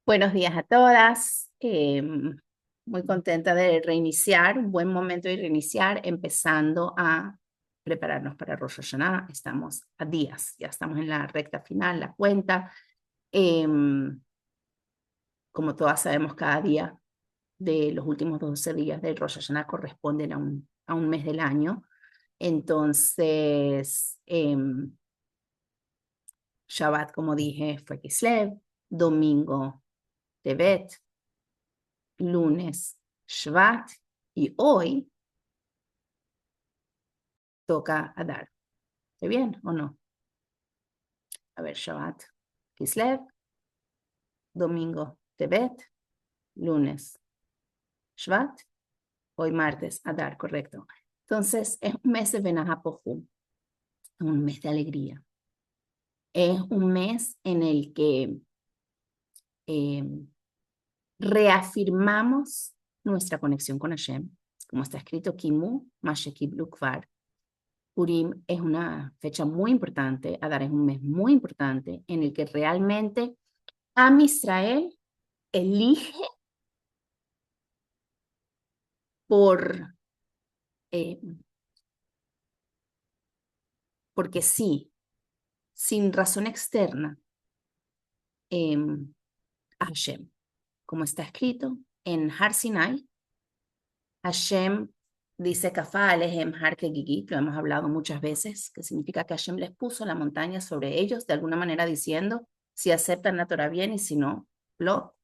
Buenos días a todas. Muy contenta de reiniciar, un buen momento de reiniciar, empezando a prepararnos para Rosh Hashanah. Estamos a días, ya estamos en la recta final, la cuenta. Em, Como todas sabemos, cada día de los últimos 12 días del Rosh Hashanah corresponden a un mes del año. Entonces, Shabbat, como dije, fue Kislev, domingo, Tevet, lunes, Shvat, y hoy toca Adar. ¿Está bien o no? A ver, Shabbat, Kislev, domingo, Tevet, lunes, Shvat, hoy martes, Adar, correcto. Entonces, es un mes de Benahapohu, un mes de alegría. Es un mes en el que eh, reafirmamos nuestra conexión con Hashem, como está escrito, Kimu, Mashekiblu Kvar. Purim es una fecha muy importante, Adar es un mes muy importante en el que realmente Am Israel elige por, eh, porque sí, sin razón externa, eh, a Hashem. Como está escrito en Har Sinai, Hashem dice Kafá Alejem Har Kegigit, lo hemos hablado muchas veces, que significa que Hashem les puso la montaña sobre ellos, de alguna manera diciendo, si aceptan la Torah bien y si no, lo,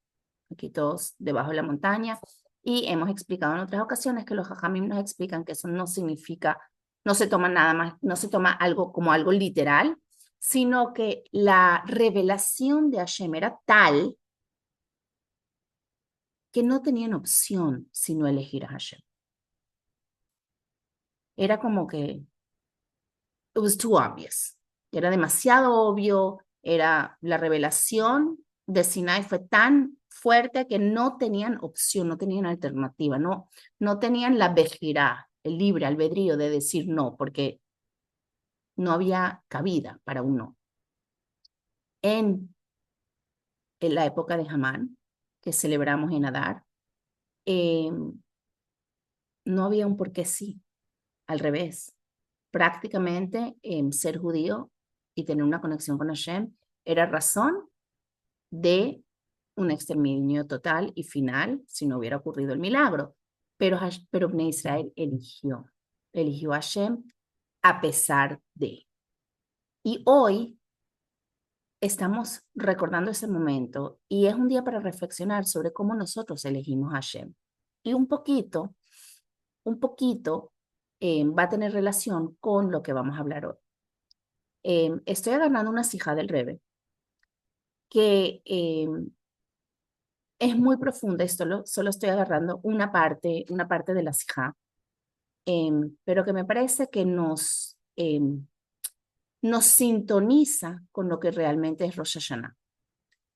aquí todos debajo de la montaña. Y hemos explicado en otras ocasiones que los Jajamim nos explican que eso no significa, no se toma nada más, no se toma algo como algo literal, sino que la revelación de Hashem era tal que no tenían opción sino elegir a Hashem. Era como que it was too obvious. Era demasiado obvio, era la revelación de Sinai fue tan fuerte que no tenían opción, no tenían alternativa, no tenían la bejirá, el libre albedrío de decir no, porque no había cabida para un no. En la época de Hamán, que celebramos en Adar, eh, no había un por qué sí, al revés. Prácticamente ser judío y tener una conexión con Hashem era razón de un exterminio total y final si no hubiera ocurrido el milagro. Pero Bnei Israel eligió a Hashem a pesar de. Y hoy estamos recordando ese momento y es un día para reflexionar sobre cómo nosotros elegimos a Hashem. Y un poquito va a tener relación con lo que vamos a hablar hoy. Estoy agarrando una sija del Rebbe que es muy profunda, solo estoy agarrando una parte de la sija, pero que me parece que nos sintoniza con lo que realmente es Rosh Hashanah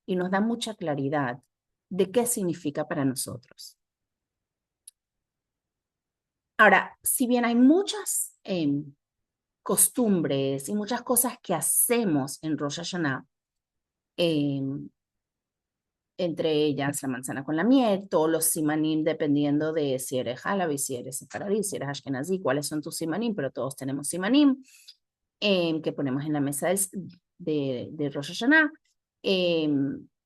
y nos da mucha claridad de qué significa para nosotros. Ahora, si bien hay muchas costumbres y muchas cosas que hacemos en Rosh Hashanah, eh, entre ellas la manzana con la miel, todos los simanim dependiendo de si eres halabi, si eres sefaradí, si eres ashkenazí, cuáles son tus simanim, pero todos tenemos simanim que ponemos en la mesa de Rosh Hashanah. Eh,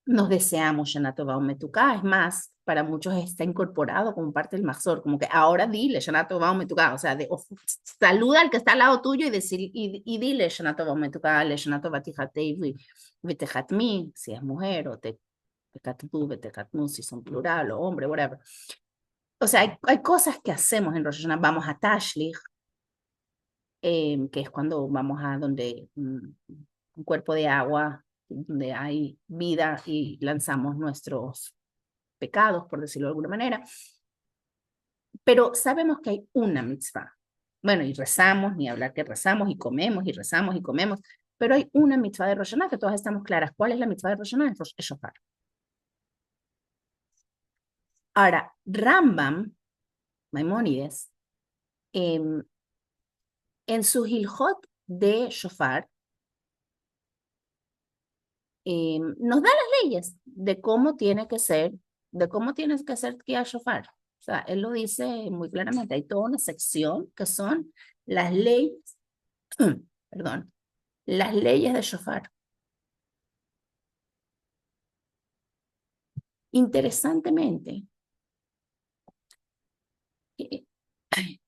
Nos deseamos Shana Tova Umetuká, es más, para muchos está incorporado como parte del Mahzor, como que ahora dile Shana Tova Umetuká, o sea, saluda al que está al lado tuyo y dile Shana Tova Umetuká, le Shana Tova Tijatei Vetejatmi, si es mujer, o Tekatbu, Vetekatmu, si son plural o hombre, whatever. O sea, hay cosas que hacemos en Rosh Hashanah, vamos a Tashlich, que es cuando vamos a donde un cuerpo de agua, donde hay vida y lanzamos nuestros pecados, por decirlo de alguna manera. Pero sabemos que hay una mitzvah. Bueno, y rezamos, ni hablar que rezamos y comemos y rezamos y comemos, pero hay una mitzvah de Rosh Hashanah que todas estamos claras. ¿Cuál es la mitzvah de Rosh Hashanah? Es shofar. Ahora, Rambam, Maimónides, en su Hilhot de shofar, nos da las leyes de cómo tiene que ser, de cómo tienes que ser Kriyat Shofar. O sea, él lo dice muy claramente. Hay toda una sección que son las leyes, perdón, las leyes de Shofar. Interesantemente,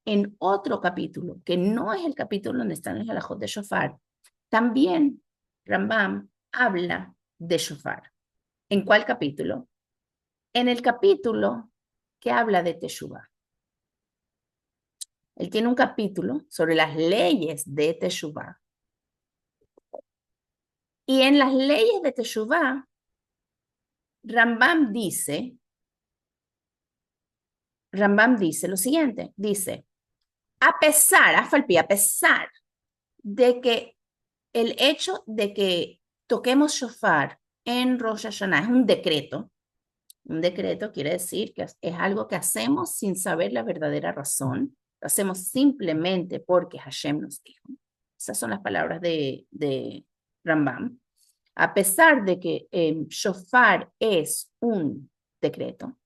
en otro capítulo, que no es el capítulo donde están los halajot de Shofar, también Rambam habla de Shofar. ¿En cuál capítulo? En el capítulo que habla de Teshuvah. Él tiene un capítulo sobre las leyes de Teshuvah. Y en las leyes de Teshuvah, Rambam dice lo siguiente, dice, a pesar de que el hecho de que toquemos shofar en Rosh Hashanah es un decreto quiere decir que es algo que hacemos sin saber la verdadera razón, lo hacemos simplemente porque Hashem nos dijo. Esas son las palabras de Rambam. A pesar de que shofar es un decreto,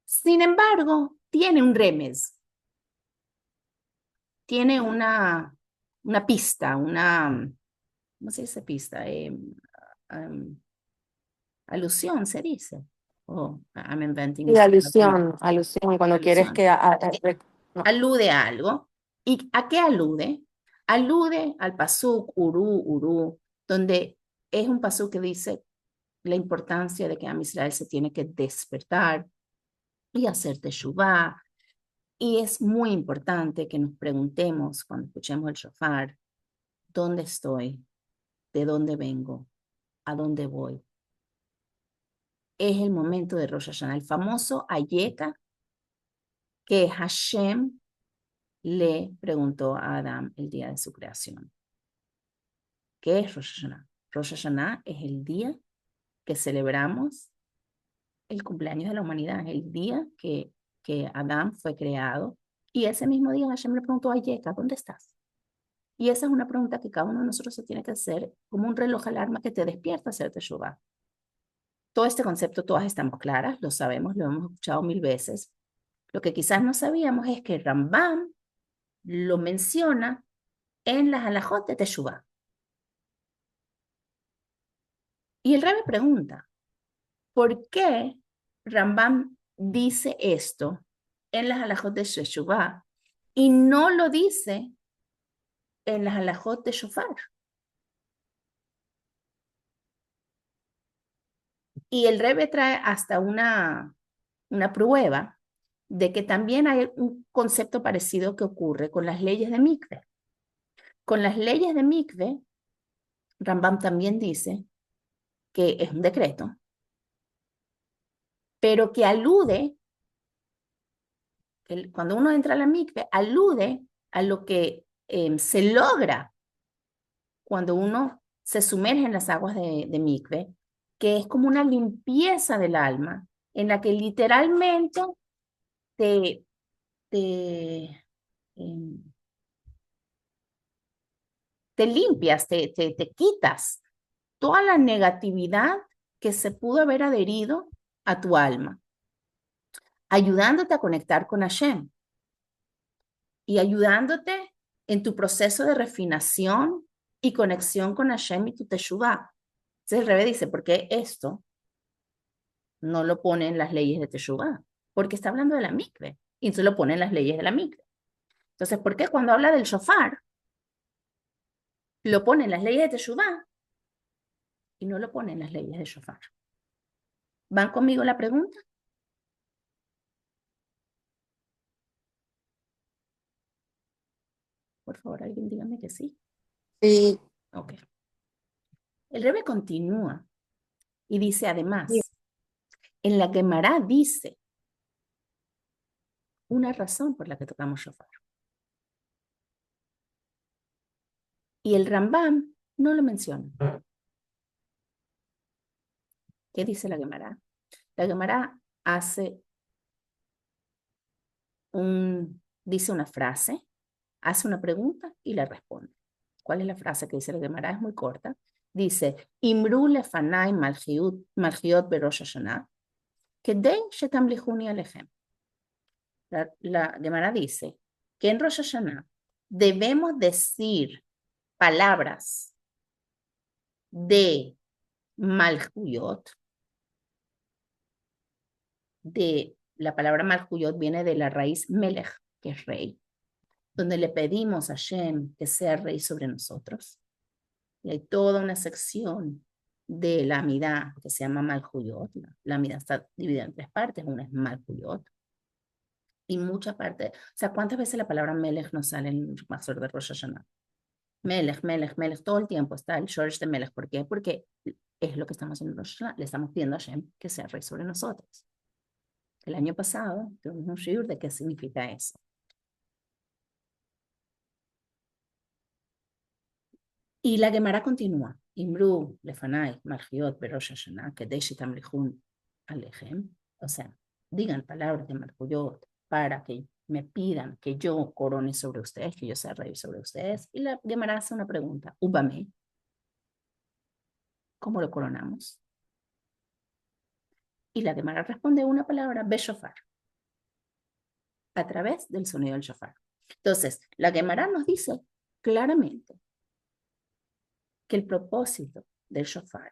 sin embargo, tiene un remes, tiene una pista, ¿cómo se dice pista? Alusión, se dice. Oh, I'm inventing Y something. alusión, cuando quieres Alusión. que... no. Alude a algo. ¿Y a qué alude? Alude al pasuk Uru, donde es un pasuk que dice la importancia de que Am Israel se tiene que despertar y hacer teshuvah. Y es muy importante que nos preguntemos cuando escuchemos el shofar, ¿dónde estoy? ¿De dónde vengo? ¿A dónde voy? Es el momento de Rosh Hashanah, el famoso Ayeka que Hashem le preguntó a Adán el día de su creación. ¿Qué es Rosh Hashanah? Rosh Hashanah es el día que celebramos el cumpleaños de la humanidad, el día que Adán fue creado. Y ese mismo día Hashem le preguntó a Ayeka, ¿dónde estás? Y esa es una pregunta que cada uno de nosotros se tiene que hacer como un reloj alarma que te despierta a hacer teshuvah. Todo este concepto, todas estamos claras, lo sabemos, lo hemos escuchado 1000 veces. Lo que quizás no sabíamos es que Rambam lo menciona en las halajot de teshuvah. Y el Rebbe pregunta, ¿por qué Rambam dice esto en las halajot de teshuvah y no lo dice en las halajot de shofar? Y el Rebbe trae hasta una prueba de que también hay un concepto parecido que ocurre con las leyes de mikve. Con las leyes de mikve, Rambam también dice que es un decreto, pero que alude, cuando uno entra a la mikve, alude a lo que se logra cuando uno se sumerge en las aguas de mikve, que es como una limpieza del alma, en la que literalmente te, te, em, te limpias, te quitas toda la negatividad que se pudo haber adherido a tu alma, ayudándote a conectar con Hashem y ayudándote en tu proceso de refinación y conexión con Hashem y tu teshuvah. Entonces el Rebbe dice, ¿por qué esto no lo pone en las leyes de teshuvah? Porque está hablando de la mikve y entonces lo pone en las leyes de la mikve. Entonces, ¿por qué cuando habla del shofar lo pone en las leyes de teshuvah y no lo pone en las leyes de shofar? ¿Van conmigo la pregunta? Por favor, alguien dígame que sí. Sí, Ok. El Rebbe continúa y dice sí. además, en la Gemara dice una razón por la que tocamos shofar. Y el Rambam no lo menciona. ¿Qué dice la Gemara? La Gemara dice una frase, hace una pregunta y la responde. ¿Cuál es la frase que dice la Gemara? Es muy corta. Dice, Imru lefanai malchiot berosh Hashanah, kedei shetamlichuni alechem. La Gemara dice que en Rosh Hashanah debemos decir palabras de Malhuyot. La palabra Malhuyot viene de la raíz Melech, que es rey, donde le pedimos a Hashem que sea rey sobre nosotros. Y hay toda una sección de la Amidá que se llama Malhuyot. La Amidá está dividida en 3 partes, una es Malhuyot. Y muchas partes, o sea, ¿cuántas veces la palabra Melech nos sale en el Mazor de Rosh Hashanah? Melech, Melech, Melech, todo el tiempo está el Shoresh de Melech. ¿Por qué? Porque es lo que estamos haciendo en Rosh Hashanah. Le estamos pidiendo a Hashem que sea rey sobre nosotros. El año pasado tuvimos un shiur de qué significa eso. Y la Gemara continúa. Imru, Lefanai, Margiot, Berosh Hashanah, Kedesh Tamlichun Alechem. O sea, digan palabras de Margiot para que me pidan que yo corone sobre ustedes, que yo sea rey sobre ustedes. Y la Gemara hace una pregunta. Ubame, ¿cómo lo coronamos? Y la Gemara responde una palabra, Beshofar, a través del sonido del shofar. Entonces, la Gemara nos dice claramente que el propósito del shofar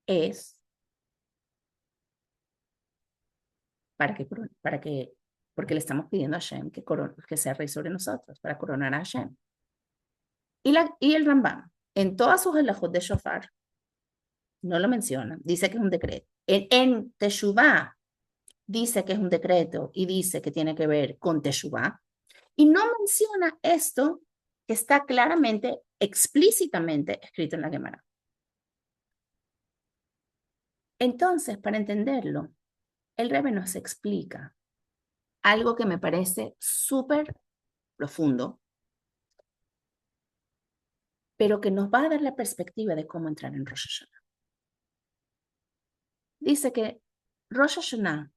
es porque le estamos pidiendo a Hashem que sea rey sobre nosotros, para coronar a Hashem. Y el Rambam, en todas sus halajot de shofar, no lo menciona, dice que es un decreto. En Teshuvah dice que es un decreto y dice que tiene que ver con Teshuvah, y no menciona esto que está claramente, explícitamente escrito en la Gemara. Entonces, para entenderlo, el Rebbe nos explica algo que me parece súper profundo, pero que nos va a dar la perspectiva de cómo entrar en Rosh Hashanah. Dice que Rosh Hashanah,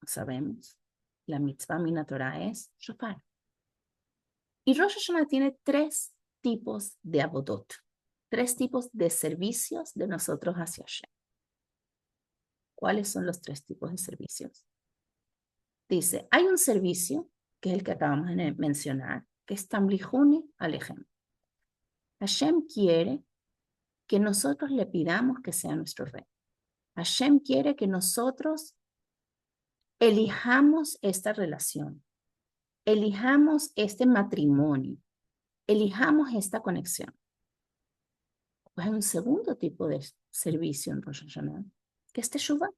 sabemos, la mitzvah mina Torah es shofar. Y Rosh Hashanah tiene 3 tipos de abodot, 3 tipos de servicios de nosotros hacia Hashem. ¿Cuáles son los 3 tipos de servicios? Dice, hay un servicio, que es el que acabamos de mencionar, que es Tamlichuni Alechem. Hashem quiere que nosotros le pidamos que sea nuestro rey. Hashem quiere que nosotros elijamos esta relación, elijamos este matrimonio, elijamos esta conexión. Pues hay un segundo tipo de servicio en Rosh Hashanah, que es Teshuvah.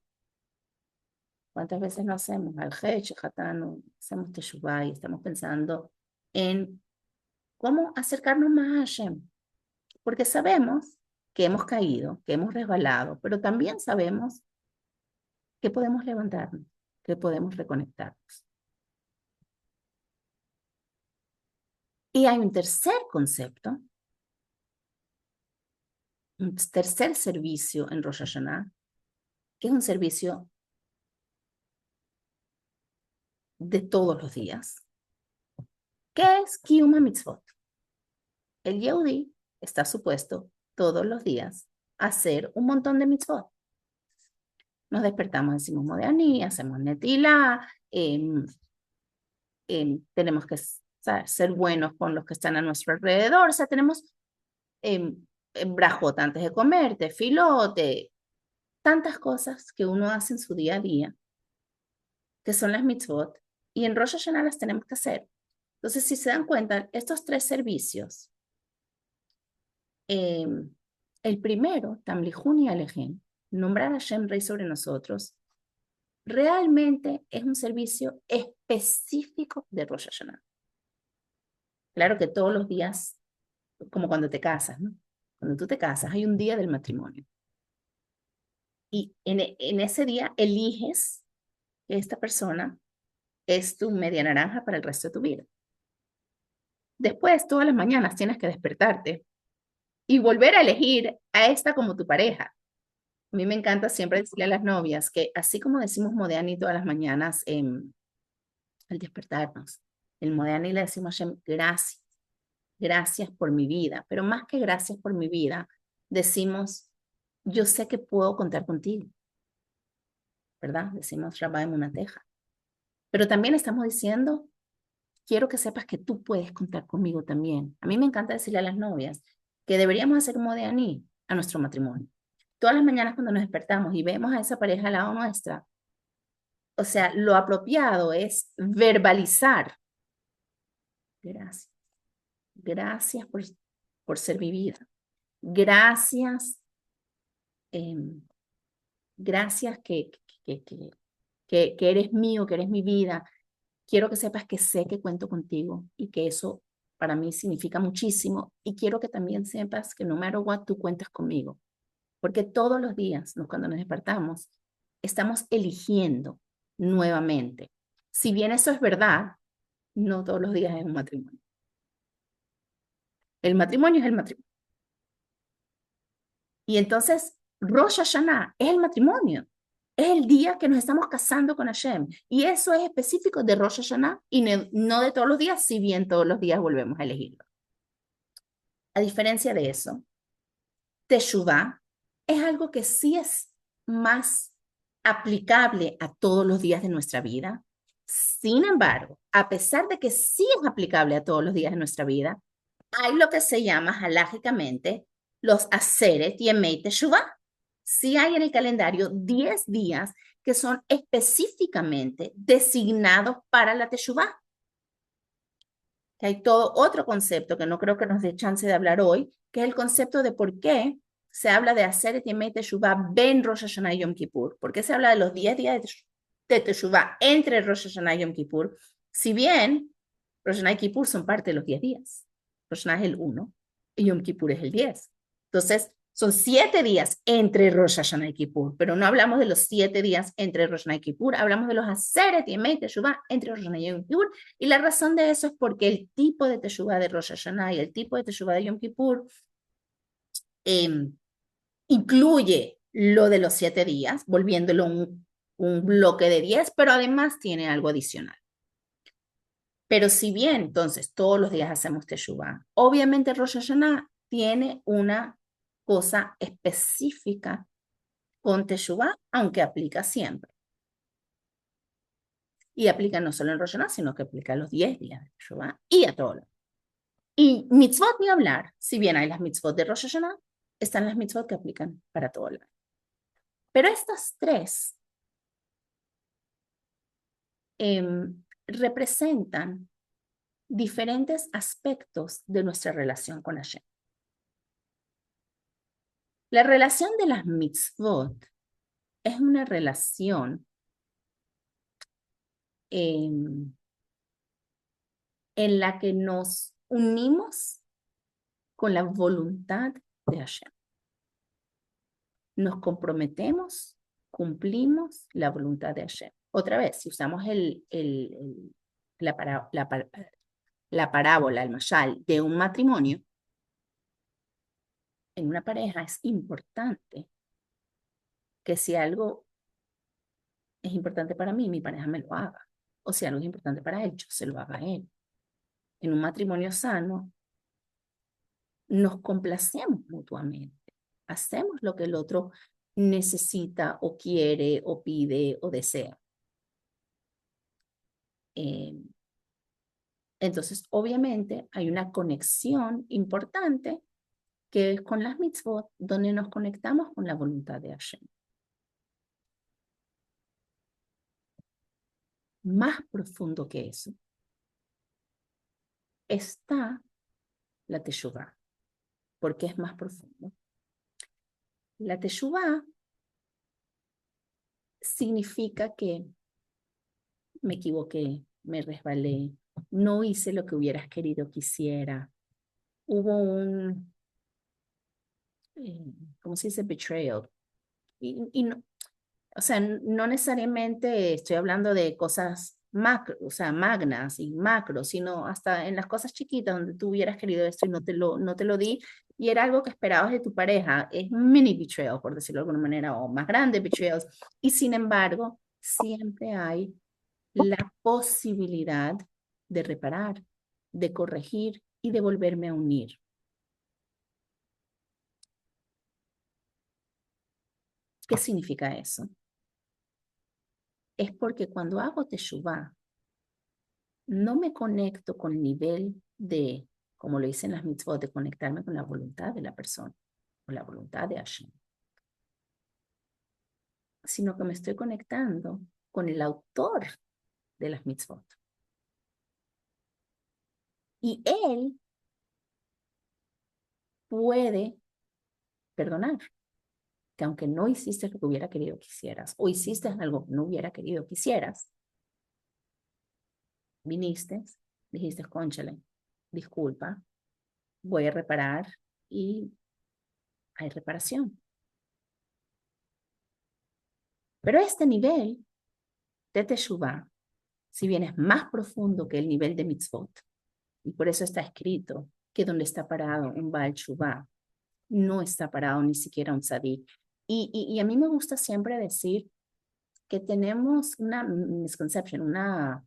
¿Cuántas veces lo hacemos? Al Hech, Hatanu, hacemos Teshuvah y estamos pensando en cómo acercarnos más a Hashem. Porque sabemos que hemos caído, que hemos resbalado, pero también sabemos que podemos levantarnos, que podemos reconectarnos. Y hay un tercer concepto, un tercer servicio en Rosh Hashanah, que es un servicio de todos los días, que es Kiyum Mitzvot. El Yehudi está supuesto todos los días a hacer un montón de mitzvot. Nos despertamos, decimos Modéani, hacemos Netilá, tenemos que ser buenos con los que están a nuestro alrededor, o sea, tenemos brajot antes de comer, tefilote, tantas cosas que uno hace en su día a día, que son las mitzvot, y en Rosh Hashanah las tenemos que hacer. Entonces, si se dan cuenta, estos 3 servicios, el primero, Tamlichuni Alechem, nombrar a Hashem Rey sobre nosotros, realmente es un servicio específico de Rosh Hashanah. Claro que todos los días, como cuando te casas, ¿no? Cuando tú te casas, hay un día del matrimonio. Y en ese día eliges que esta persona es tu media naranja para el resto de tu vida. Después, todas las mañanas tienes que despertarte y volver a elegir a esta como tu pareja. A mí me encanta siempre decirle a las novias que así como decimos Modéani todas las mañanas al despertarnos, el Modéani le decimos a Hashem, gracias, gracias por mi vida, pero más que gracias por mi vida, decimos, yo sé que puedo contar contigo, ¿verdad? Decimos Rabá en una teja. Pero también estamos diciendo, quiero que sepas que tú puedes contar conmigo también. A mí me encanta decirle a las novias que deberíamos hacer como de Aní a nuestro matrimonio. Todas las mañanas cuando nos despertamos y vemos a esa pareja al lado nuestra, o sea, lo apropiado es verbalizar. Gracias. Gracias por ser mi vida. Gracias, eh, gracias que eres mío, que eres mi vida. Quiero que sepas que sé que cuento contigo y que eso para mí significa muchísimo. Y quiero que también sepas que no matter what, tú cuentas conmigo. Porque todos los días, cuando nos despertamos, estamos eligiendo nuevamente. Si bien eso es verdad, no todos los días es un matrimonio. El matrimonio es el matrimonio. Y entonces, Rosh Hashanah es el matrimonio. Es el día que nos estamos casando con Hashem. Y eso es específico de Rosh Hashanah y no de todos los días, si bien todos los días volvemos a elegirlo. A diferencia de eso, Teshuvah es algo que sí es más aplicable a todos los días de nuestra vida. Sin embargo, a pesar de que sí es aplicable a todos los días de nuestra vida, hay lo que se llama halágicamente los Aseret Yemei Teshuvah. Sí hay en el calendario 10 días que son específicamente designados para la Teshuvah. Que hay todo otro concepto que no creo que nos dé chance de hablar hoy, que es el concepto de por qué se habla de Aseret Yemei Teshuvah ben Rosh Hashanah y Yom Kippur. ¿Por qué se habla de los 10 días de Teshuvah entre Rosh Hashanah y Yom Kippur? Si bien Rosh Hashanah y Kippur son parte de los 10 días. Rosh Hashanah es el 1 y Yom Kippur es el 10. Entonces, son 7 días entre Rosh Hashanah y Kippur, pero no hablamos de los 7 días entre Rosh Hashanah y Kippur, hablamos de los Aseret Yemei Teshuvah entre Rosh Hashanah y Yom Kippur, y la razón de eso es porque el tipo de Teshuvah de Rosh Hashanah y el tipo de Teshuvah de Yom Kippur incluye lo de los 7 días, volviéndolo un bloque de 10, pero además tiene algo adicional. Pero si bien entonces todos los días hacemos Teshuvah, obviamente Rosh Hashanah tiene una cosa específica con Teshuvah, aunque aplica siempre. Y aplica no solo en Rosh Hashanah, sino que aplica a los 10 días de Teshuvah y a todos. Y mitzvot ni hablar, si bien hay las mitzvot de Rosh Hashanah, están las mitzvot que aplican para todo el año. Pero estas tres representan diferentes aspectos de nuestra relación con Hashem. La relación de las mitzvot es una relación en la que nos unimos con la voluntad de Hashem. Nos comprometemos, cumplimos la voluntad de Hashem. Otra vez, si usamos la parábola, el mashal, de un matrimonio, en una pareja es importante que si algo es importante para mí, mi pareja me lo haga. O si algo es importante para él, yo se lo haga a él. En un matrimonio sano, nos complacemos mutuamente. Hacemos lo que el otro necesita o quiere o pide o desea. Entonces, obviamente, hay una conexión importante que es con las mitzvot, donde nos conectamos con la voluntad de Hashem. Más profundo que eso está la teshuvah. ¿Por qué es más profundo? La teshuvah significa que me equivoqué, me resbalé, no hice lo que hubieras querido que hiciera. Hubo ¿cómo se dice? Betrayal. Y no, o sea, no necesariamente estoy hablando de cosas macro, o sea, magnas y macros, sino hasta en las cosas chiquitas donde tú hubieras querido esto y no te lo di, y era algo que esperabas de tu pareja. Es un mini betrayal, por decirlo de alguna manera, o más grande betrayals. Y sin embargo, siempre hay la posibilidad de reparar, de corregir y de volverme a unir. ¿Qué significa eso? Es porque cuando hago teshuvá, no me conecto con el nivel de, como lo dicen las mitzvot, de conectarme con la voluntad de la persona, con la voluntad de Hashem, sino que me estoy conectando con el autor de las mitzvot. Y él puede perdonar, que aunque no hiciste lo que hubiera querido que hicieras, o hiciste algo que no hubiera querido que hicieras, viniste, dijiste, cónchale, disculpa, voy a reparar y hay reparación. Pero este nivel de Teshuvah, si bien es más profundo que el nivel de mitzvot, y por eso está escrito que donde está parado un Baal Teshuvah, no está parado ni siquiera un tzadik. Y a mí me gusta siempre decir que tenemos una misconception, una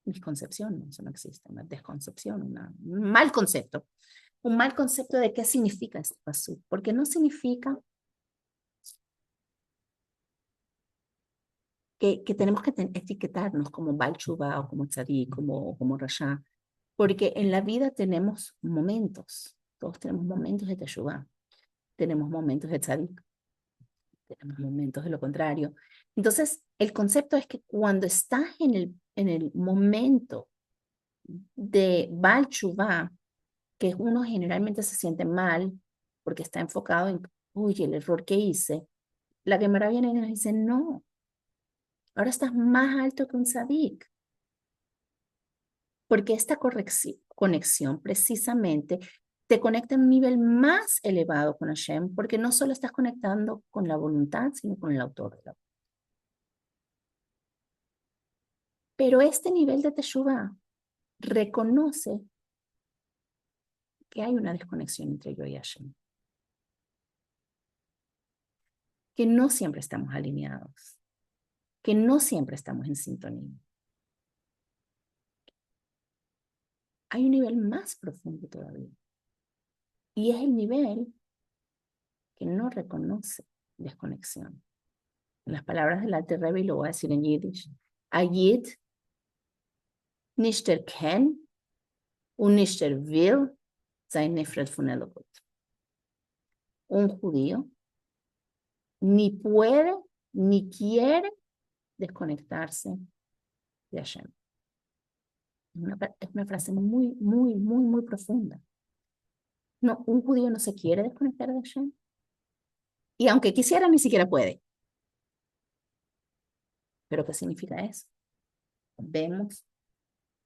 misconcepción, no, eso no existe, una desconcepción, un mal concepto de qué significa este pasú, porque no significa que tenemos que etiquetarnos como Baal Tshuva o como Tzadik, como Rasha, porque en la vida tenemos momentos, todos tenemos momentos de Teshuvah, tenemos momentos de Tzadik, tenemos momentos de lo contrario. Entonces, el concepto es que cuando estás en el momento de Baal Tshuva, que uno generalmente se siente mal porque está enfocado en, uy, el error que hice, la Gemara viene y nos dice, no, ahora estás más alto que un tzadik, porque esta conexión precisamente te conecta a un nivel más elevado con Hashem, porque no solo estás conectando con la voluntad, sino con el autor. Pero este nivel de Teshuvah reconoce que hay una desconexión entre yo y Hashem, que no siempre estamos alineados, que no siempre estamos en sintonía. Hay un nivel más profundo todavía. Y es el nivel que no reconoce desconexión. En las palabras del Alter Rebbe, y lo voy a decir en Yiddish, Ayid nicht erkennt und nicht will sein Nefret von Elokut. Un judío ni puede ni quiere desconectarse de Hashem. Es una frase muy, muy, muy, muy profunda. No, un judío no se quiere desconectar de Hashem. Y aunque quisiera, ni siquiera puede. ¿Pero qué significa eso? Vemos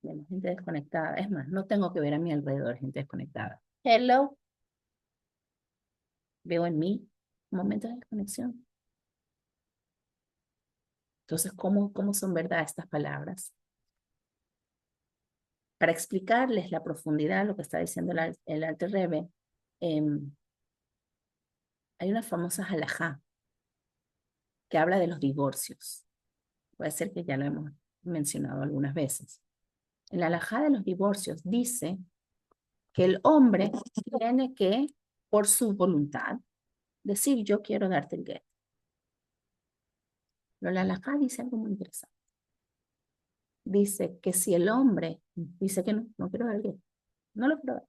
gente desconectada. Es más, no tengo que ver a mi alrededor gente desconectada. Hello, veo en mí momentos de desconexión. Entonces, ¿cómo son verdad estas palabras? Para explicarles la profundidad de lo que está diciendo el Alter Rebbe, hay una famosa halajá que habla de los divorcios. Puede ser que ya lo hemos mencionado algunas veces. En la halajá de los divorcios dice que el hombre tiene que, por su voluntad, decir yo quiero darte el get. Pero la halajá dice algo muy interesante. Dice que si el hombre dice que no quiero dar el get, no lo quiero dar.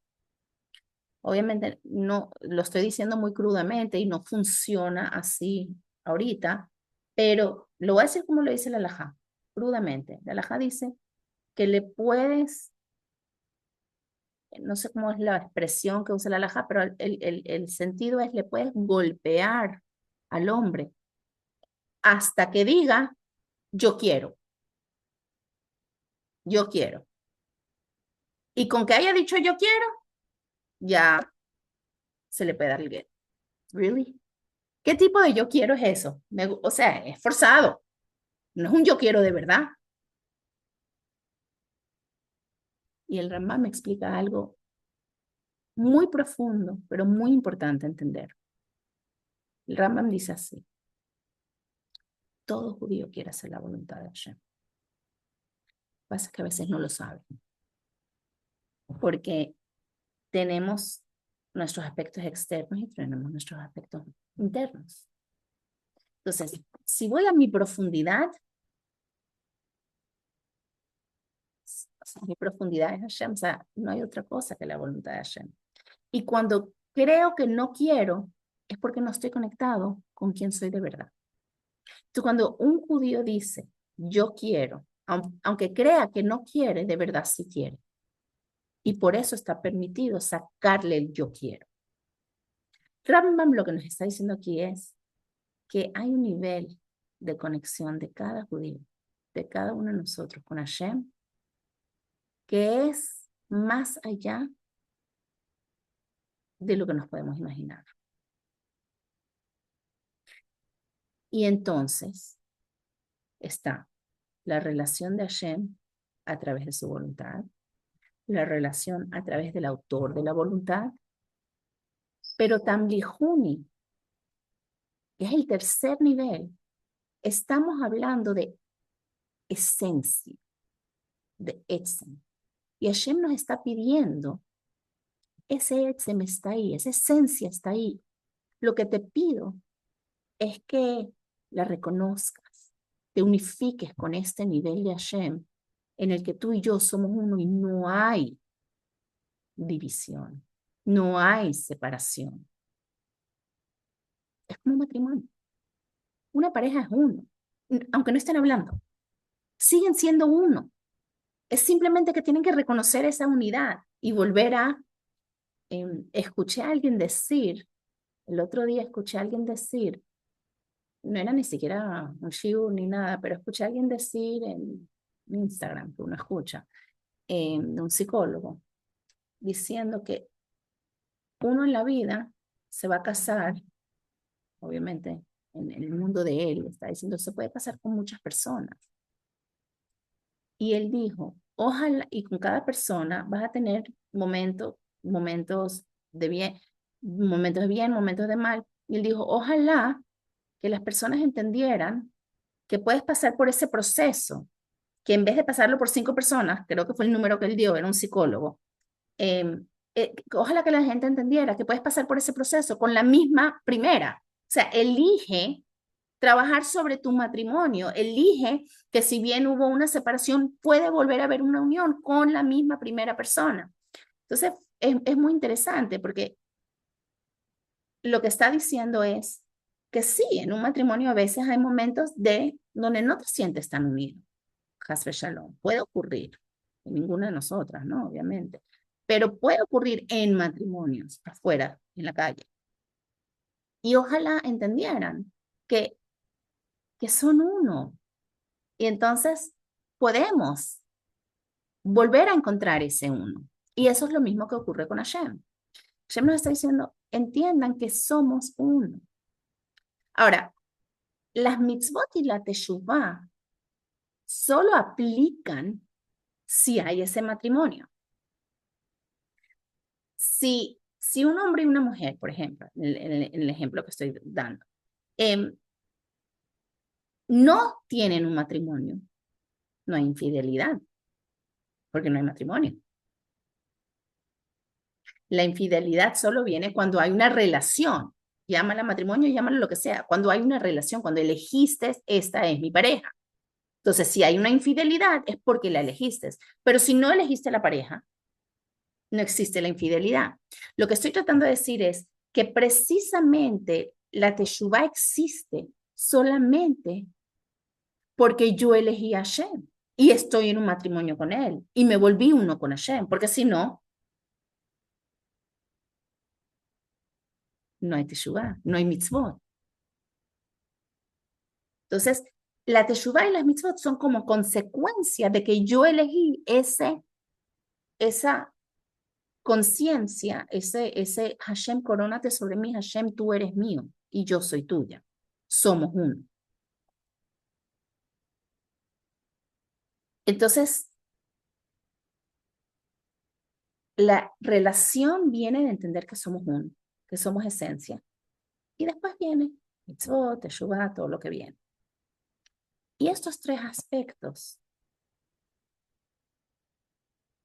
Obviamente no lo estoy diciendo muy crudamente y no funciona así ahorita, pero lo voy a decir como lo dice la halajá, crudamente. La halajá dice que le puedes, no sé cómo es la expresión que usa la halajá, pero el sentido es le puedes golpear al hombre hasta que diga yo quiero, yo quiero. Y con que haya dicho yo quiero, ya se le puede dar el get. ¿Really? ¿Qué tipo de yo quiero es eso? O sea, es forzado. No es un yo quiero de verdad. Y el Rambam me explica algo muy profundo, pero muy importante entender. El Rambam dice así: todo judío quiere hacer la voluntad de Hashem. Lo que pasa es que a veces no lo sabe. porque tenemos nuestros aspectos externos y tenemos nuestros aspectos internos. Entonces, si voy a mi profundidad, o sea, mi profundidad es Hashem, o sea, no hay otra cosa que la voluntad de Hashem. Y cuando creo que no quiero, es porque no estoy conectado con quien soy de verdad. Entonces, cuando un judío dice, yo quiero, aunque crea que no quiere, de verdad sí quiere. Y por eso está permitido sacarle el yo quiero. Rambam lo que nos está diciendo aquí es que hay un nivel de conexión de cada judío, de cada uno de nosotros con Hashem, que es más allá de lo que nos podemos imaginar. Y entonces está la relación de Hashem a través de su voluntad, la relación a través del autor de la voluntad, pero Tamlihuni, que es el tercer nivel, estamos hablando de esencia, de Etzem. Y Hashem nos está pidiendo, ese Etzem está ahí, esa esencia está ahí. Lo que te pido es que la reconozcas, te unifiques con este nivel de Hashem en el que tú y yo somos uno y no hay división, no hay separación. Es como un matrimonio. Una pareja es uno, aunque no estén hablando, siguen siendo uno. Es simplemente que tienen que reconocer esa unidad y volver a... escuché a alguien decir, el otro día escuché a alguien decir, no era ni siquiera un shiur ni nada, pero escuché a alguien decir en Instagram, que uno escucha, de un psicólogo, diciendo que uno en la vida se va a casar, obviamente en el mundo de él, está diciendo, se puede casar con muchas personas. Y él dijo, ojalá, y con cada persona vas a tener momentos de bien, momentos de mal. Y él dijo, ojalá que las personas entendieran que puedes pasar por ese proceso, que en vez de pasarlo por 5 personas, creo que fue el número que él dio, era un psicólogo, ojalá que la gente entendiera que puedes pasar por ese proceso con la misma primera. O sea, elige trabajar sobre tu matrimonio, elige que si bien hubo una separación, puede volver a haber una unión con la misma primera persona. Entonces, es muy interesante porque lo que está diciendo es que sí, en un matrimonio a veces hay momentos donde no te sientes tan unido. Hasbe Shalom, puede ocurrir, en ninguna de nosotras, ¿no? Obviamente, pero puede ocurrir en matrimonios, afuera, en la calle. Y ojalá entendieran que, que son uno. Y entonces podemos volver a encontrar ese uno. Y eso es lo mismo que ocurre con Hashem. Hashem nos está diciendo, entiendan que somos uno. Ahora, las mitzvot y la teshuvah solo aplican si hay ese matrimonio. Si un hombre y una mujer, por ejemplo, en el ejemplo que estoy dando, no tienen un matrimonio, no hay infidelidad, porque no hay matrimonio. La infidelidad solo viene cuando hay una relación. Llámala matrimonio, llámalo lo que sea. Cuando hay una relación, cuando elegiste, esta es mi pareja. Entonces, si hay una infidelidad, es porque la elegiste. Pero si no elegiste la pareja, no existe la infidelidad. Lo que estoy tratando de decir es que precisamente la teshuvah existe solamente porque yo elegí a Hashem y estoy en un matrimonio con él y me volví uno con Hashem, porque si no, no hay teshuvah, no hay mitzvot. Entonces, la teshuvah y las mitzvot son como consecuencia de que yo elegí esa conciencia, ese Hashem, corónate sobre mí, Hashem, tú eres mío y yo soy tuya. Somos uno. Entonces, la relación viene de entender que somos uno, que somos esencia. Y después viene mitzvot, teshuvah, todo lo que viene. Y estos 3 aspectos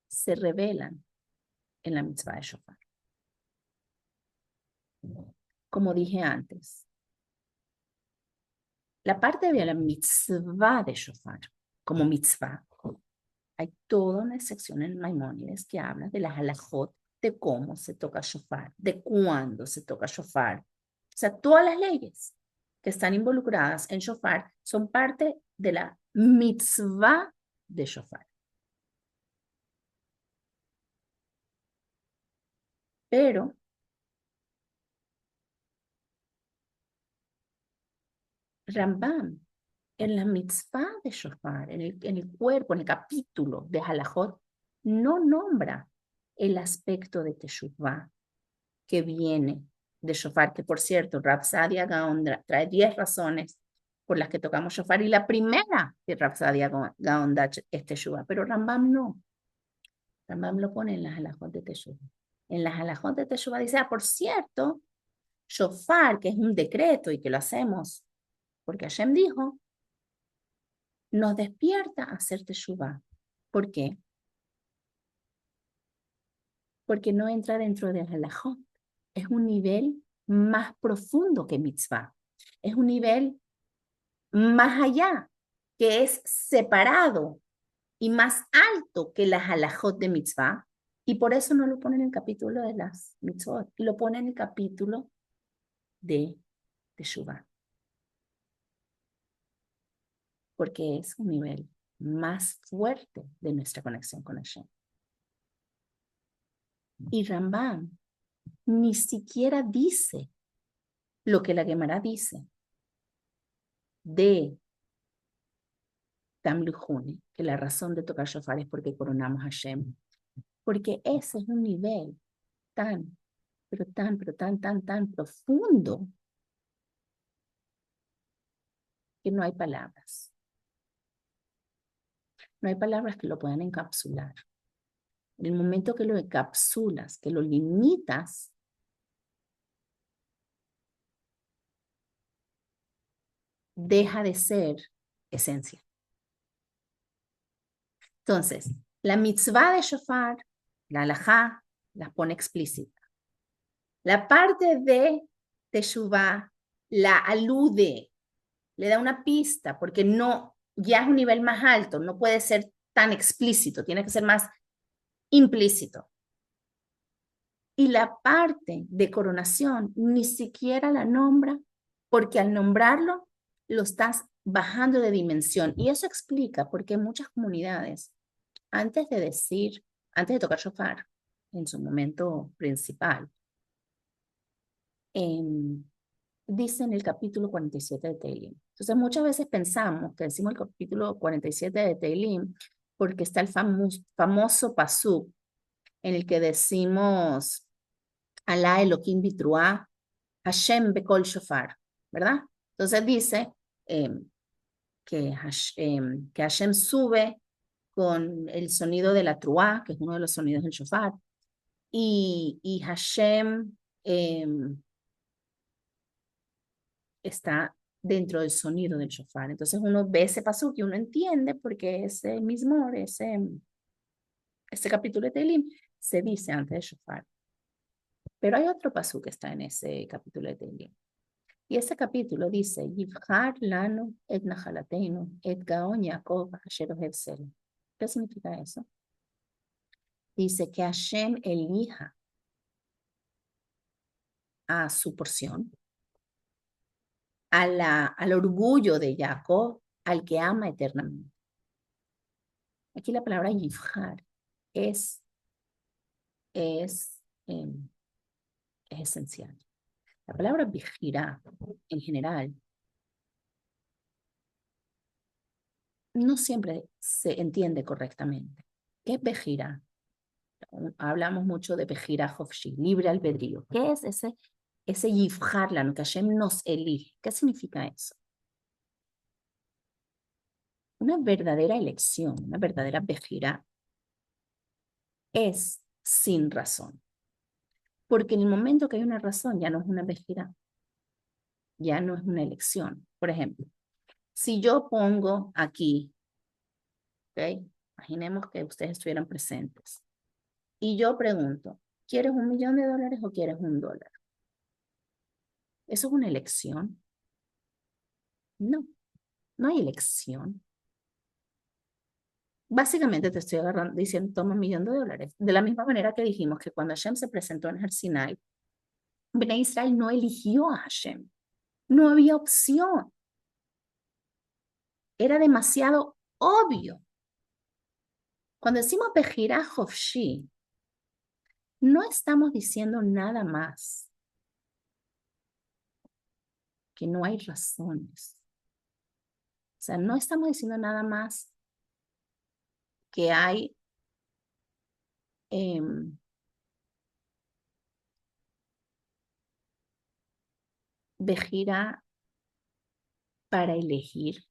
se revelan en la mitzvah de shofar. Como dije antes, la parte de la mitzvah de shofar, como mitzvah, hay toda una sección en Maimónides que habla de las halajot, de cómo se toca shofar, de cuándo se toca shofar. O sea, todas las leyes que están involucradas en shofar son parte de la mitzvah de shofar. Pero Rambam, en la mitzvah de shofar, en el cuerpo, en el capítulo de halajot, no nombra el aspecto de teshuvah que viene de shofar, que por cierto, Rav Sadia Gaon trae 10 razones por las que tocamos shofar, y la primera de Rav Sadia Gaon da es teshuvah, pero Rambam no. Rambam lo pone en las halajot de teshuvah. En las halajot de teshuvah dice, por cierto, shofar, que es un decreto y que lo hacemos porque Hashem dijo, nos despierta a hacer teshuvah. ¿Por qué? Porque no entra dentro del halajot. Es un nivel más profundo que mitzvah. Es un nivel más allá, que es separado y más alto que las halajot de mitzvah. Y por eso no lo pone en el capítulo de las mitzvot, lo pone en el capítulo de teshuvah. Porque es un nivel más fuerte de nuestra conexión con Hashem. Y Rambam ni siquiera dice lo que la Gemara dice de Tamluhuni, que la razón de tocar shofar es porque coronamos a Hashem. Porque ese es un nivel tan, pero tan profundo que no hay palabras. No hay palabras que lo puedan encapsular. En el momento que lo encapsulas, que lo limitas, deja de ser esencia. Entonces, la mitzvah de shofar, la halajá, la pone explícita. La parte de teshuvah la alude, le da una pista, porque no, ya es un nivel más alto, no puede ser tan explícito, tiene que ser más implícito. Y la parte de coronación ni siquiera la nombra, porque al nombrarlo lo estás bajando de dimensión. Y eso explica por qué muchas comunidades, antes de tocar shofar, en su momento principal, dice en el capítulo 47 de Teilim. Entonces muchas veces pensamos que decimos el capítulo 47 de Teilim porque está el famoso pasuk en el que decimos Alá Elohim Bitruá, Hashem Bekol Shofar, ¿verdad? Entonces dice que Hashem sube con el sonido de la truá, que es uno de los sonidos del shofar, y Hashem está dentro del sonido del shofar. Entonces uno ve ese pasuk y uno entiende porque ese mismo, ese capítulo de Tehilim se dice antes del shofar. Pero hay otro pasuk que está en ese capítulo de Tehilim. Y ese capítulo dice, Yivhar lanu et nachalateinu et gaon Yaakov asher ohev Sela. ¿Qué significa eso? Dice que Hashem elija a su porción, al orgullo de Jacob, al que ama eternamente. Aquí la palabra Yivhar es esencial. La palabra Bejirá, en general, no siempre se entiende correctamente. ¿Qué es Bejirá? Hablamos mucho de Bejirá Hofshi, libre albedrío. ¿Qué es ese Yivharlan, que Hashem nos elige? ¿Qué significa eso? Una verdadera elección, una verdadera Bejirá, es sin razón. Porque en el momento que hay una razón, ya no es una Bejirá, ya no es una elección. Por ejemplo, si yo pongo aquí, ¿ok? Imaginemos que ustedes estuvieran presentes. y yo pregunto, ¿quieres $1.000.000 o quieres $1? ¿Eso es una elección? No, no hay elección. Básicamente te estoy agarrando, diciendo, toma $1.000.000. De la misma manera que dijimos que cuando Hashem se presentó en el Sinai, Bnei Israel no eligió a Hashem. No había opción. Era demasiado obvio. Cuando decimos Bejirá Hofshi, no estamos diciendo nada más que no hay razones. O sea, no estamos diciendo nada más que hay Bejirá para elegir,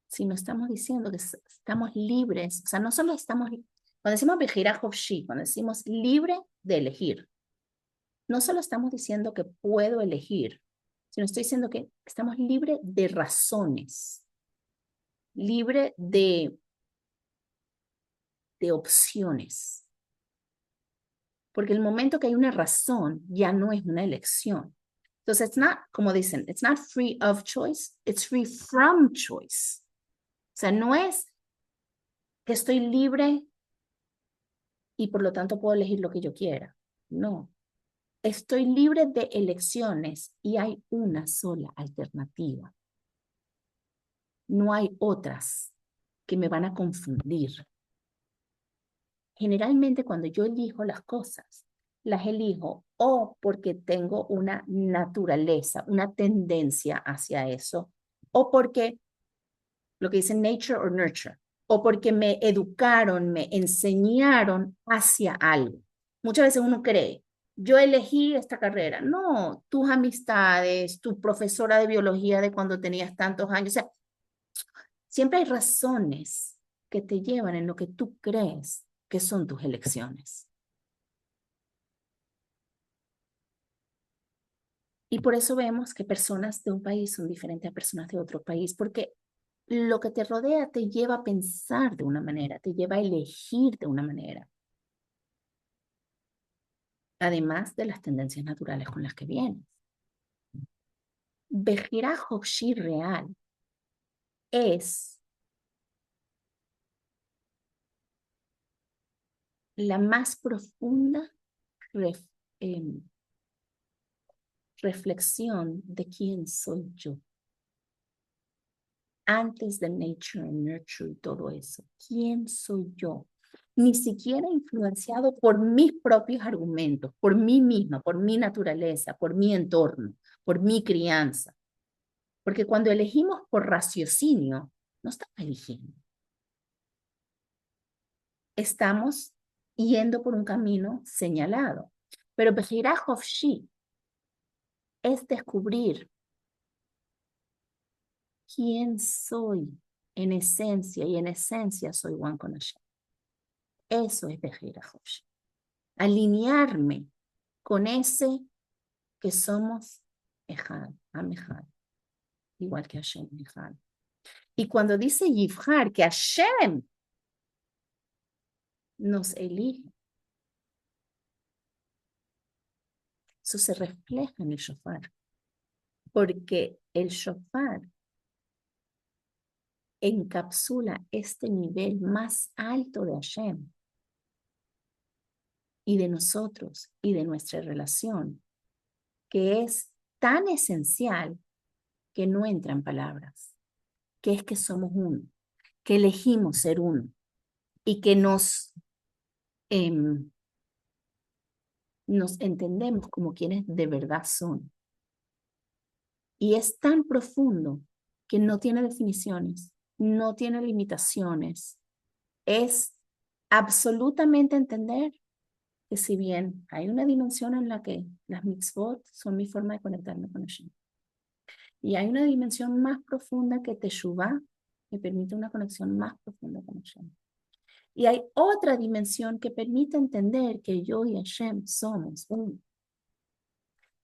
sino estamos diciendo que estamos libres. O sea, no solo estamos, cuando decimos Bejirá Hofshi, cuando decimos libre de elegir, no solo estamos diciendo que puedo elegir, sino estoy diciendo que estamos libres de razones, libre de opciones. Porque el momento que hay una razón, ya no es una elección. Entonces, it's not, como dicen, it's not free of choice, it's free from choice. O sea, no es que estoy libre y por lo tanto puedo elegir lo que yo quiera. No. Estoy libre de elecciones y hay una sola alternativa. No hay otras que me van a confundir. Generalmente cuando yo elijo las cosas, las elijo o porque tengo una naturaleza, una tendencia hacia eso, o porque lo que dicen nature or nurture, o porque me educaron, me enseñaron hacia algo. Muchas veces uno cree, yo elegí esta carrera. No, tus amistades, tu profesora de biología de cuando tenías tantos años, o sea, siempre hay razones que te llevan en lo que tú crees que son tus elecciones. Y por eso vemos que personas de un país son diferentes a personas de otro país, porque lo que te rodea te lleva a pensar de una manera, te lleva a elegir de una manera, además de las tendencias naturales con las que vienes. Bejirá Hofshi real es la más profunda reflexión de quién soy yo. Antes de nature and nurture y todo eso, ¿quién soy yo? Ni siquiera influenciado por mis propios argumentos, por mí misma, por mi naturaleza, por mi entorno, por mi crianza. Porque cuando elegimos por raciocinio, no estamos eligiendo. Estamos yendo por un camino señalado. Pero Bejirá Hofshi es descubrir quién soy en esencia, y en esencia soy One con Hashem. Eso es Bejirá Hofshi. Alinearme con ese que somos Ejad, Amejad, igual que Hashem Ejad. Y cuando dice Yivhar, que Hashem nos elige, eso se refleja en el shofar, porque el shofar encapsula este nivel más alto de Hashem y de nosotros y de nuestra relación, que es tan esencial que no entra en palabras, que es que somos uno, que elegimos ser uno y que nos entendemos como quienes de verdad son. Y es tan profundo que no tiene definiciones, no tiene limitaciones. Es absolutamente entender que si bien hay una dimensión en la que las mitzvot son mi forma de conectarme con Hashem, y hay una dimensión más profunda que Teshuvah me permite una conexión más profunda con Hashem. Y hay otra dimensión que permite entender que yo y Hashem somos uno.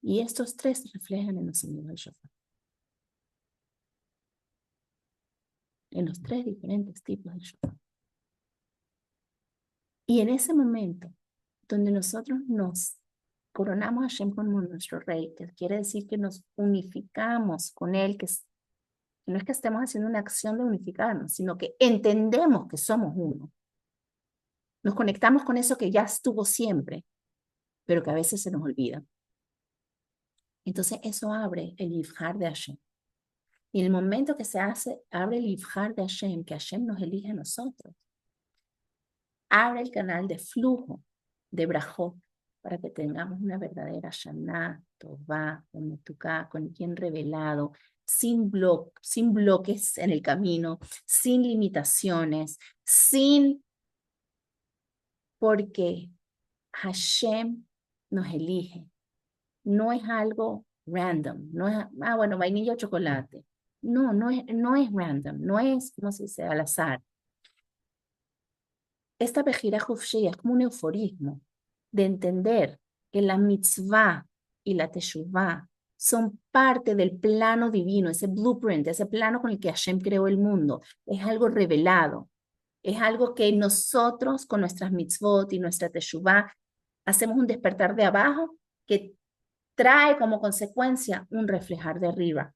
Y estos tres se reflejan en los sonidos del shofar. En los tres diferentes tipos de shofar. Y en ese momento donde nosotros nos coronamos a Hashem como nuestro rey, que quiere decir que nos unificamos con él, que no es que estemos haciendo una acción de unificarnos, sino que entendemos que somos uno. Nos conectamos con eso que ya estuvo siempre, pero que a veces se nos olvida. Entonces eso abre el Yivhar de Hashem. Y en el momento que abre el Yivhar de Hashem, que Hashem nos elige a nosotros, abre el canal de flujo de Brajot para que tengamos una verdadera Shana, Tová, Metuká, con quien revelado, sin bloques en el camino, sin limitaciones, porque Hashem nos elige. No es algo random, no es, bueno, vainilla o chocolate. No es random, no es, ¿cómo se dice?, al azar. Esta Bejira Hufshia es como un euforismo de entender que la mitzvah y la teshuvah son parte del plano divino, ese blueprint, ese plano con el que Hashem creó el mundo. Es algo revelado, es algo que nosotros con nuestras mitzvot y nuestra teshuvah hacemos un despertar de abajo que trae como consecuencia un reflejar de arriba.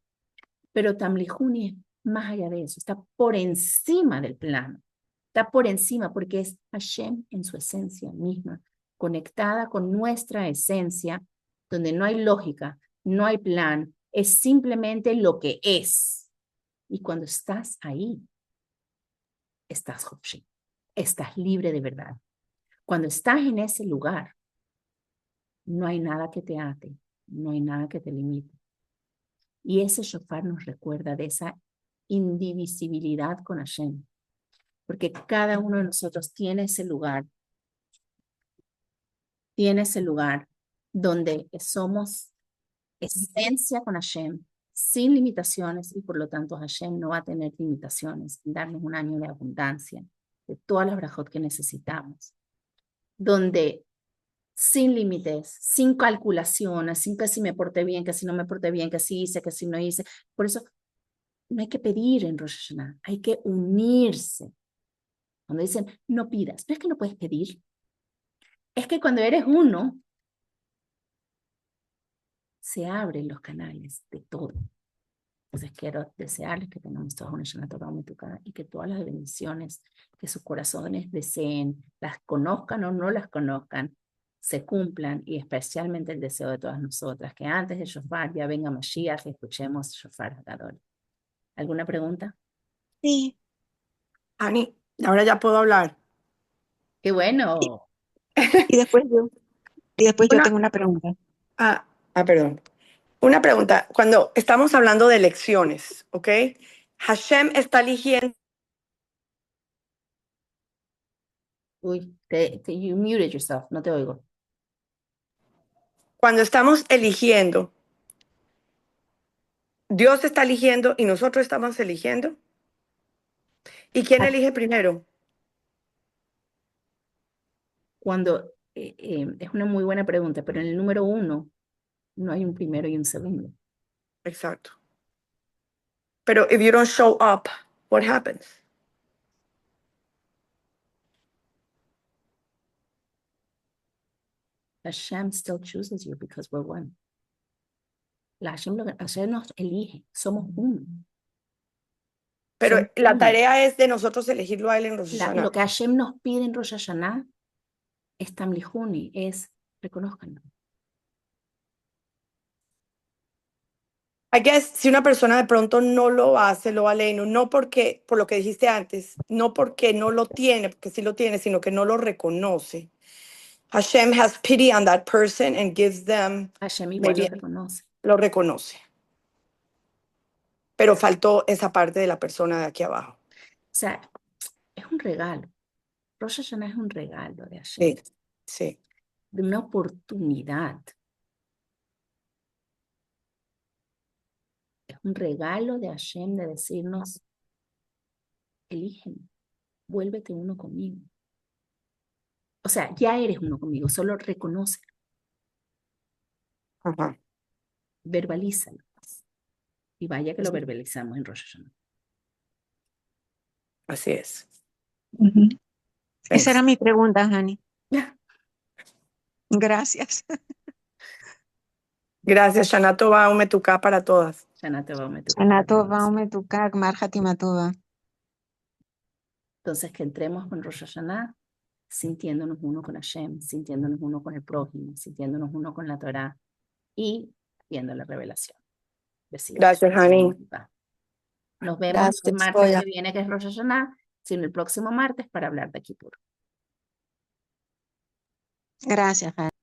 Pero Tamlihuni es más allá de eso, está por encima del plano. Está por encima porque es Hashem en su esencia misma, conectada con nuestra esencia, donde no hay lógica, no hay plan, es simplemente lo que es. Y cuando estás ahí, estás Hofshi, estás libre de verdad. Cuando estás en ese lugar, no hay nada que te ate, no hay nada que te limite. Y ese shofar nos recuerda de esa indivisibilidad con Hashem, porque cada uno de nosotros tiene ese lugar donde somos esencia con Hashem, sin limitaciones, y por lo tanto Hashem no va a tener limitaciones en darnos un año de abundancia, de todas las brajot que necesitamos, donde sin límites, sin calculaciones, sin que si me porté bien, que si no me porté bien, que si hice, que si no hice. Por eso no hay que pedir en Rosh Hashanah, hay que unirse. Cuando dicen, no pidas, no es que no puedes pedir, es que cuando eres uno, se abren los canales de todo. Entonces quiero desearles que tengamos todos una Shana Tova Metuká y que todas las bendiciones que sus corazones deseen, las conozcan o no las conozcan, se cumplan, y especialmente el deseo de todas nosotras, que antes de Shofar ya venga Mashiach y escuchemos Shofar Gadol. ¿Alguna pregunta? Sí. Ani, ahora ya puedo hablar. ¡Qué bueno! Y después yo, y después yo Una, tengo una pregunta. perdón. Una pregunta. Cuando estamos hablando de elecciones, ¿ok? Hashem está eligiendo. Uy, you muted yourself, no te oigo. Cuando estamos eligiendo, Dios está eligiendo y nosotros estamos eligiendo. ¿Y quién elige primero? Cuando, es una muy buena pregunta, pero en el número 1 no hay un primero y un segundo. Exacto. Pero if you don't show up, what happens? Hashem still chooses you because we're one. Hashem nos elige, somos uno. Pero Somos la uno. tarea es de nosotros elegirlo a él en Rosh Hashanah. Lo que Hashem nos pide en Rosh Hashanah es Tamlihuni, es reconozcanlo. I guess si una persona de pronto no lo hace, lo aleino, no porque, por lo que dijiste antes, no porque no lo tiene, porque sí lo tiene, sino que no lo reconoce. Hashem has pity on that person and gives them, Hashem igual maybe, lo reconoce. lo reconoce. Pero faltó esa parte de la persona de aquí abajo. O sea, es un regalo. Rosh Hashanah es un regalo de Sí, Hashem. sí. De una oportunidad. Es un regalo de Hashem de decirnos, elígeme, vuélvete uno conmigo. O sea, ya eres uno conmigo, solo reconoce, Ajá. verbalízalo. Y vaya que lo verbalizamos en Rosh Hashanah. Así es. Esa Thanks. era mi pregunta, Hani. Gracias. Gracias, Shana Tova Umetuká para todas. Shana Tova Umetuká Shana para todos. Tova Umetuká, Gmar Hatima Tova. Entonces, que entremos con Rosh Hashanah sintiéndonos uno con Hashem, sintiéndonos uno con el prójimo, sintiéndonos uno con la Torá y viendo la revelación. Gracias, Hani. Nos vemos Gracias, el martes Goya. que viene, que es Rosh Hashanah, sino el próximo martes para hablar de Kippur. Gracias, Ana.